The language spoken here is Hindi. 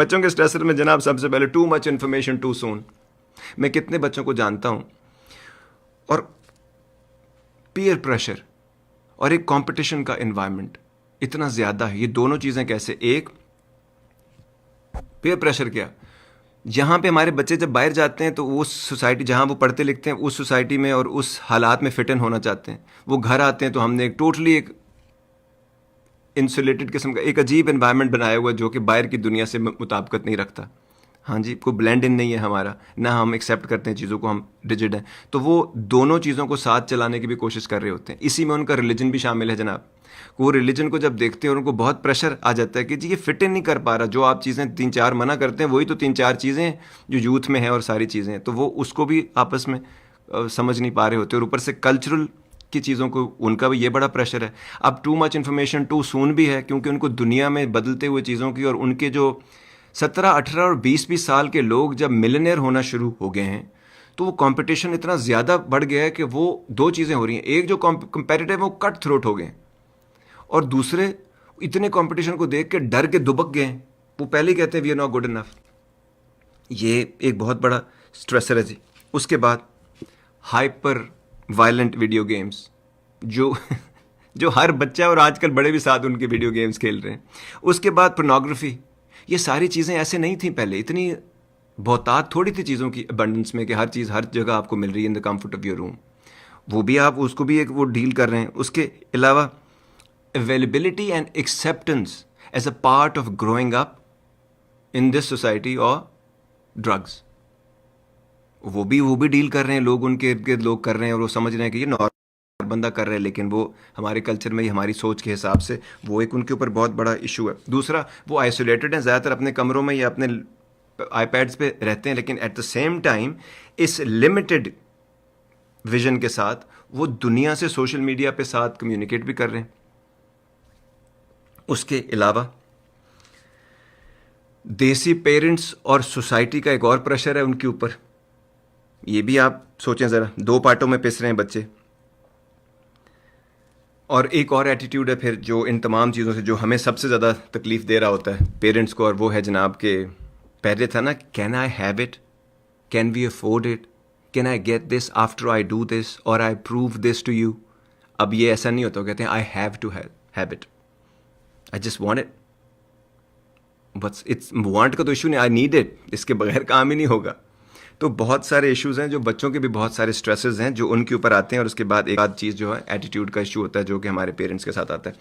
बच्चों के स्ट्रेसर में जनाब सबसे पहले too much information too soon. मैं कितने बच्चों को जानता हूं, और पीयर प्रेशर और एक कंपटीशन का एनवायरनमेंट इतना ज़्यादा है। ये दोनों चीज़ें कैसे, एक पीयर प्रेशर क्या, जहाँ पे हमारे बच्चे जब बाहर जाते हैं तो उस सोसाइटी जहाँ वो पढ़ते लिखते हैं उस सोसाइटी में और उस हालात में फिट इन होना चाहते हैं। वो घर आते हैं तो हमने एक टोटली एक इंसुलेटेड किस्म का एक अजीब एनवायरनमेंट बनाया हुआ जो कि बाहर की दुनिया से मुताबिकत नहीं रखता। हाँ जी, कोई ब्लेंड इन नहीं है हमारा, ना हम एक्सेप्ट करते हैं चीज़ों को, हम रिजिड हैं। तो वो दोनों चीज़ों को साथ चलाने की भी कोशिश कर रहे होते हैं। इसी में उनका रिलीजन भी शामिल है जनाब। वो रिलीजन को जब देखते हैं और उनको बहुत प्रेशर आ जाता है कि जी ये फिट इन नहीं कर पा रहा, जो आप चीज़ें 3-4 मना करते हैं वही तो 3-4 चीज़ें हैं जो यूथ में है और सारी चीज़ें हैं, तो वो उसको भी आपस में समझ नहीं पा रहे होते। और ऊपर से कल्चरल की चीज़ों को उनका भी ये बड़ा प्रेशर है। अब too much information too soon भी है, क्योंकि उनको दुनिया में बदलते हुए चीज़ों की, और उनके जो 17, 18 और 20-20 साल के लोग जब मिलियनेयर होना शुरू हो गए हैं तो वो कंपटीशन इतना ज़्यादा बढ़ गया है कि वो दो चीज़ें हो रही हैं। एक जो कंपेटिटिव है वो कट थ्रोट हो गए, और दूसरे इतने कंपटीशन को देख के डर के दुबक गए हैं। वो पहले ही कहते हैं we are not good enough. ये एक बहुत बड़ा स्ट्रेसर है जी। उसके बाद हाइपर वायलेंट वीडियो गेम्स, जो जो हर बच्चा और आजकल बड़े भी साथ उनके वीडियो गेम्स खेल रहे हैं। उसके बाद पोर्नोग्राफी। ये सारी चीज़ें ऐसे नहीं थी पहले, इतनी बहुतात थोड़ी थी चीज़ों की अबंडेंस में कि हर चीज़ हर जगह आपको मिल रही है in the comfort of your room. वो भी आप उसको भी एक वो डील कर रहे हैं। उसके अलावा availability and acceptance as a part of growing up in this society, और ड्रग्स वो भी डील कर रहे हैं लोग, उनके इर्द गिर्द लोग कर रहे हैं, और वो समझ रहे हैं कि ये नॉर्मल बंदा कर रहे हैं, लेकिन वो हमारे कल्चर में, हमारी सोच के हिसाब से वो एक उनके ऊपर बहुत बड़ा इशू है। दूसरा, वो आइसोलेटेड हैं, ज़्यादातर अपने कमरों में या अपने आईपैड्स पे रहते हैं, लेकिन एट द सेम टाइम इस लिमिटेड विजन के साथ वो दुनिया से सोशल मीडिया पे साथ कम्युनिकेट भी कर रहे हैं। उसके अलावा देसी पेरेंट्स और सोसाइटी का एक और प्रेशर है उनके ऊपर। ये भी आप सोचें ज़रा, दो पार्टों में पिस रहे हैं बच्चे। और एक और एटीट्यूड है फिर जो इन तमाम चीज़ों से जो हमें सबसे ज़्यादा तकलीफ़ दे रहा होता है पेरेंट्स को, और वो है जनाब के पहले था ना, can I have it, can we afford it, can I get this after I do this, और I prove this to you. अब ये ऐसा नहीं होता, कहते हैं I have to have it, I just want it. बस इट्स वांट का तो इशू नहीं, आई नीड इट, इसके बगैर काम ही नहीं होगा। तो बहुत सारे इश्यूज़ हैं, जो बच्चों के भी बहुत सारे स्ट्रेसेस हैं जो उनके ऊपर आते हैं। और उसके बाद एक आध चीज़ जो है एटीट्यूड का इशू होता है जो कि हमारे पेरेंट्स के साथ आता है।